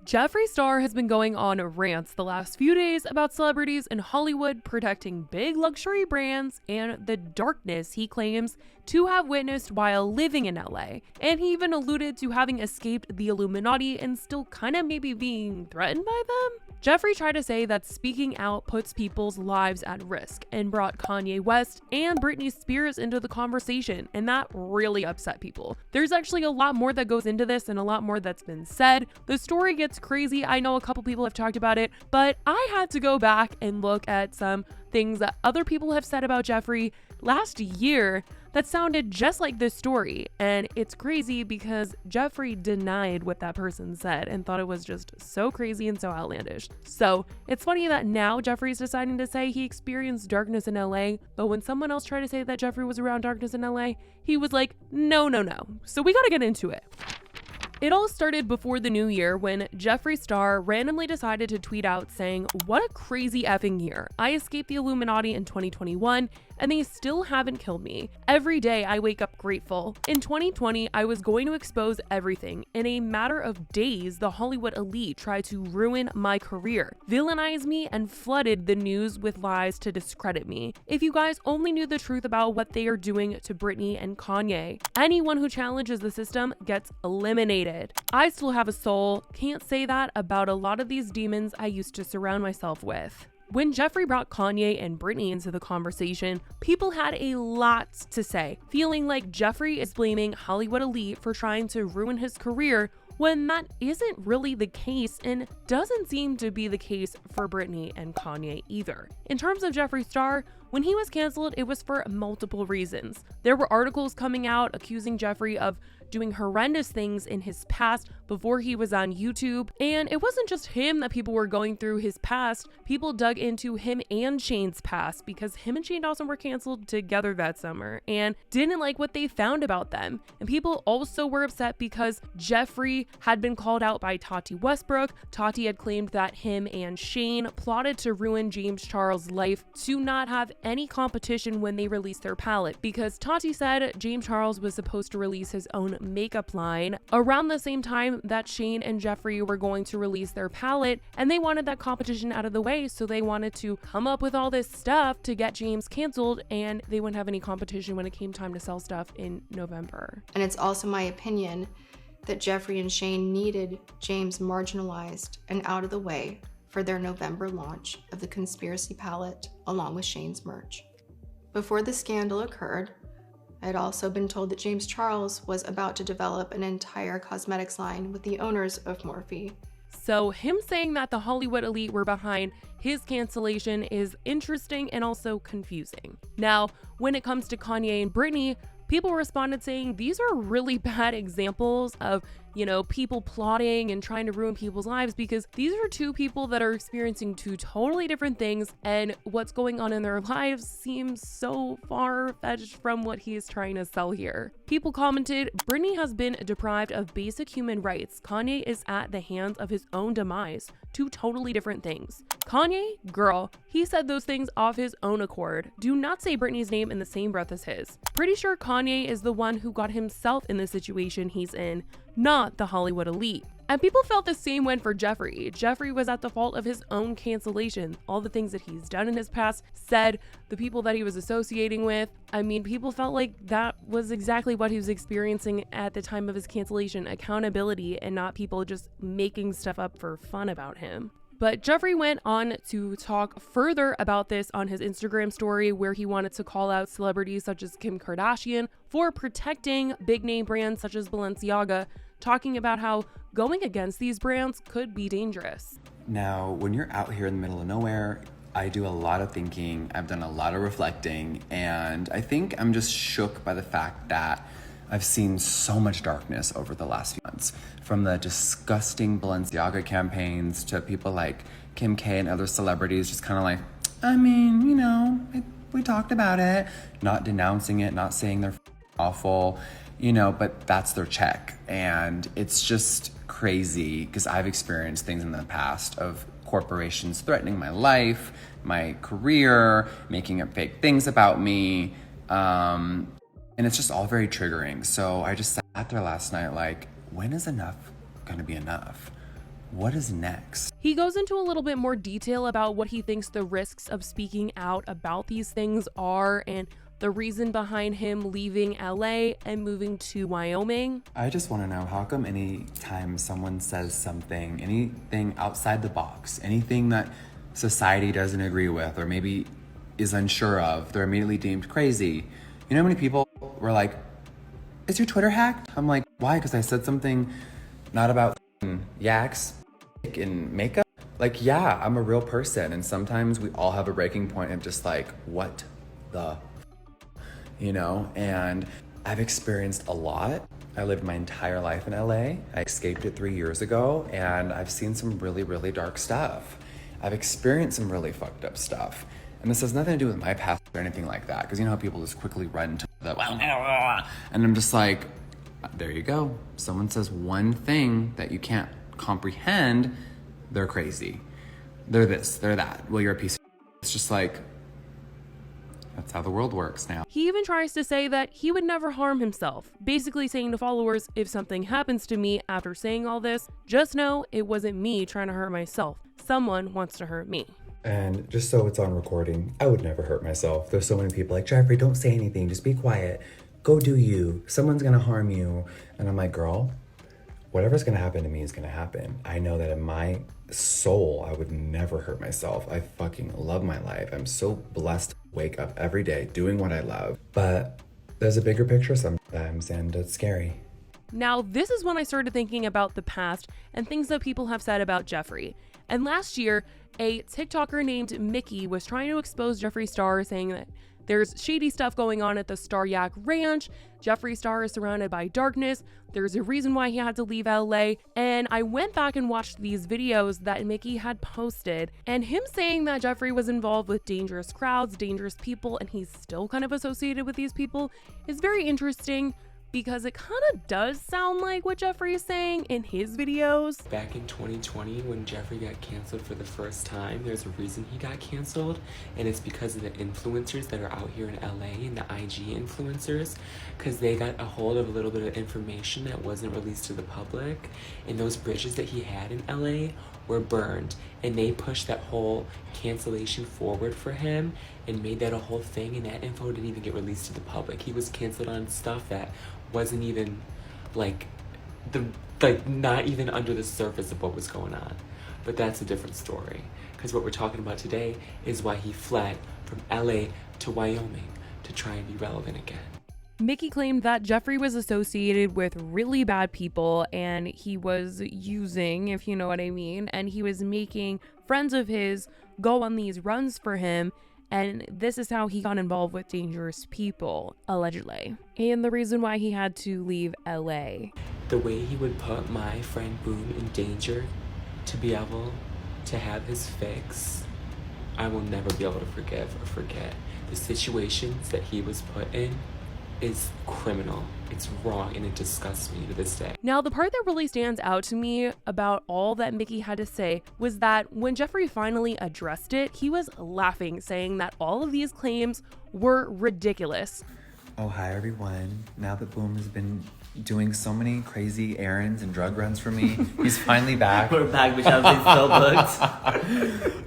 Jeffree Star has been going on rants the last few days about celebrities in Hollywood protecting big luxury brands and the darkness he claims to have witnessed while living in LA. And he even alluded to having escaped the Illuminati and still kind of maybe being threatened by them. Jeffree tried to say that speaking out puts people's lives at risk and brought Kanye West and Britney Spears into the conversation, and that really upset people. There's actually a lot more that goes into this and a lot more that's been said. The story gets crazy. I know a couple people have talked about it, but I had to go back and look at some things that other people have said about Jeffree last year that sounded just like this story. And it's crazy because Jeffree denied what that person said and thought it was just so crazy and so outlandish. So it's funny that now Jeffree's deciding to say he experienced darkness in LA, but when someone else tried to say that Jeffree was around darkness in LA, he was like, no. So we gotta get into it. It all started before the new year when Jeffree Star randomly decided to tweet out saying, "What a crazy effing year. I escaped the Illuminati in 2021 and they still haven't killed me. Every day I wake up grateful. In 2020, I was going to expose everything. In a matter of days, the Hollywood elite tried to ruin my career, villainize me, and flooded the news with lies to discredit me. If you guys only knew the truth about what they are doing to Britney and Kanye, anyone who challenges the system gets eliminated. I still have a soul. Can't say that about a lot of these demons I used to surround myself with." When Jeffree brought Kanye and Britney into the conversation, people had a lot to say, feeling like Jeffree is blaming Hollywood elite for trying to ruin his career when that isn't really the case and doesn't seem to be the case for Britney and Kanye either. In terms of Jeffree Star, when he was canceled, it was for multiple reasons. There were articles coming out accusing Jeffree of doing horrendous things in his past before he was on YouTube. And it wasn't just him that people were going through his past. People dug into him and Shane's past because him and Shane Dawson were canceled together that summer and didn't like what they found about them. And people also were upset because Jeffree had been called out by Tati Westbrook. Tati had claimed that him and Shane plotted to ruin James Charles' life to not have any competition when they released their palette, because Tati said James Charles was supposed to release his own makeup line around the same time that Shane and Jeffree were going to release their palette, and they wanted that competition out of the way, so they wanted to come up with all this stuff to get James canceled, and they wouldn't have any competition when it came time to sell stuff in November. And it's also my opinion that Jeffree and Shane needed James marginalized and out of the way for their November launch of the Conspiracy palette along with Shane's merch. Before the scandal occurred, I had also been told that James Charles was about to develop an entire cosmetics line with the owners of Morphe. So him saying that the Hollywood elite were behind his cancellation is interesting and also confusing. Now, when it comes to Kanye and Britney, people responded saying these are really bad examples of, people plotting and trying to ruin people's lives, because these are two people that are experiencing two totally different things, and what's going on in their lives seems so far-fetched from what he is trying to sell here. People commented, "Britney has been deprived of basic human rights. Kanye is at the hands of his own demise." Two totally different things. Kanye, girl, he said those things off his own accord. Do not say Britney's name in the same breath as his. Pretty sure Kanye is the one who got himself in the situation he's in, not the Hollywood elite. And people felt the same way for Jeffree. Jeffree was at the fault of his own cancellation. All the things that he's done in his past, said, the people that he was associating with. I mean, people felt like that was exactly what he was experiencing at the time of his cancellation. Accountability, and not people just making stuff up for fun about him. But Jeffree went on to talk further about this on his Instagram story, where he wanted to call out celebrities such as Kim Kardashian for protecting big name brands such as Balenciaga, talking about how going against these brands could be dangerous. Now, when you're out here in the middle of nowhere, I do a lot of thinking, I've done a lot of reflecting, and I think I'm just shook by the fact that I've seen so much darkness over the last few months, from the disgusting Balenciaga campaigns to people like Kim K and other celebrities just kind of like, we talked about it, not denouncing it, not saying they're awful, but that's their check. And it's just crazy because I've experienced things in the past of corporations threatening my life, my career, making up fake things about me. And it's just all very triggering. So I just sat there last night like, when is enough gonna be enough? what is next? He goes into a little bit more detail about what he thinks the risks of speaking out about these things are and the reason behind him leaving LA and moving to Wyoming. I just want to know, how come any time someone says something, anything outside the box, anything that society doesn't agree with or maybe is unsure of, they're immediately deemed crazy? You know how many people were like, is your Twitter hacked? I'm like, why? Because I said something not about yaks and makeup? Like, yeah, I'm a real person, and sometimes we all have a breaking point of just like, what the, you know? And I've experienced a lot. I lived my entire life in LA. I escaped it 3 years ago, and I've seen some really, really dark stuff. I've experienced some really fucked up stuff. And this has nothing to do with my past or anything like that, because you know how people just quickly run to the, and I'm just like, there you go. Someone says one thing that you can't comprehend, they're crazy. They're this, they're that. Well, you're a piece of shit. It's just like, that's how the world works now. He even tries to say that he would never harm himself, basically saying to followers, if something happens to me after saying all this, just know it wasn't me trying to hurt myself. Someone wants to hurt me. And just so it's on recording, I would never hurt myself. There's so many people like, Jeffree, don't say anything, just be quiet. Go do you. Someone's gonna harm you. And I'm like, girl, whatever's gonna happen to me is gonna happen. I know that in my soul, I would never hurt myself. I fucking love my life. I'm so blessed to wake up every day doing what I love. But there's a bigger picture sometimes, and it's scary. Now, this is when I started thinking about the past and things that people have said about Jeffree. And last year, a TikToker named Mickey was trying to expose Jeffree Star, saying that there's shady stuff going on at the Star Yak Ranch. Jeffree Star is surrounded by darkness. There's a reason why he had to leave LA. And I went back and watched these videos that Mickey had posted, and him saying that Jeffree was involved with dangerous crowds, dangerous people, and he's still kind of associated with these people is very interesting, because it kind of does sound like what Jeffree is saying in his videos. Back in 2020, when Jeffree got canceled for the first time, there's a reason he got canceled, and it's because of the influencers that are out here in LA and the IG influencers, because they got a hold of a little bit of information that wasn't released to the public, and those bridges that he had in LA were burned, and they pushed that whole cancellation forward for him and made that a whole thing, and that info didn't even get released to the public. He was canceled on stuff that wasn't even not even under the surface of what was going on. But that's a different story, because what we're talking about today is why he fled from LA to Wyoming to try and be relevant again. Mickey claimed that Jeffree was associated with really bad people, and he was using, if you know what I mean, and he was making friends of his go on these runs for him, and this is how he got involved with dangerous people, allegedly. And the reason why he had to leave LA. The way he would put my friend Boom in danger to be able to have his fix, I will never be able to forgive or forget. The situations that he was put in is criminal. It's wrong, and it disgusts me to this day. Now, the part that really stands out to me about all that Mickey had to say was that when Jeffree finally addressed it, he was laughing, saying that all of these claims were ridiculous. Oh, hi everyone. Now that Boom has been doing so many crazy errands and drug runs for me, he's finally back. We're back, which I've been so booked.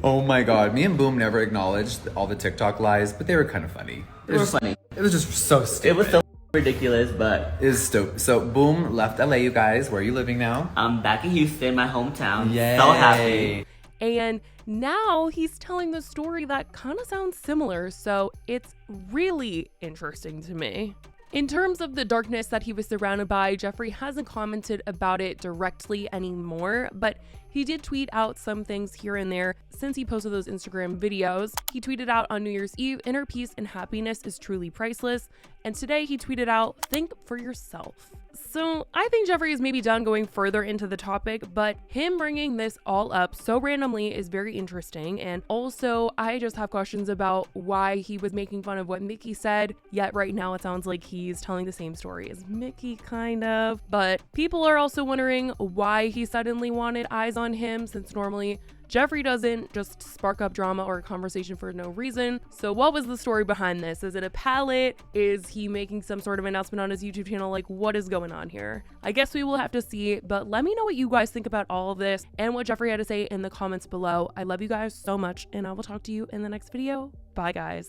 Oh my God. Me and Boom never acknowledged all the TikTok lies, but they were kind of funny. They were funny. It was just so stupid. It was so ridiculous, but It is stupid. So Boom left LA, you guys. Where are you living now? I'm back in Houston, my hometown. Yay. So happy. And now he's telling the story that kind of sounds similar, so it's really interesting to me. In terms of the darkness that he was surrounded by, Jeffree hasn't commented about it directly anymore, but he did tweet out some things here and there since he posted those Instagram videos. He tweeted out on New Year's Eve, "Inner peace and happiness is truly priceless." And today he tweeted out, "Think for yourself." So I think Jeffree is maybe done going further into the topic, but him bringing this all up so randomly is very interesting. And also, I just have questions about why he was making fun of what Mickey said, yet right now it sounds like he's telling the same story as Mickey, kind of. But people are also wondering why he suddenly wanted eyes on him, since normally Jeffree doesn't just spark up drama or a conversation for no reason. So what was the story behind this? Is it a palette? Is he making some sort of announcement on his YouTube channel? Like, what is going on here? I guess we will have to see, but let me know what you guys think about all of this and what Jeffree had to say in the comments below. I love you guys so much, and I will talk to you in the next video. Bye, guys.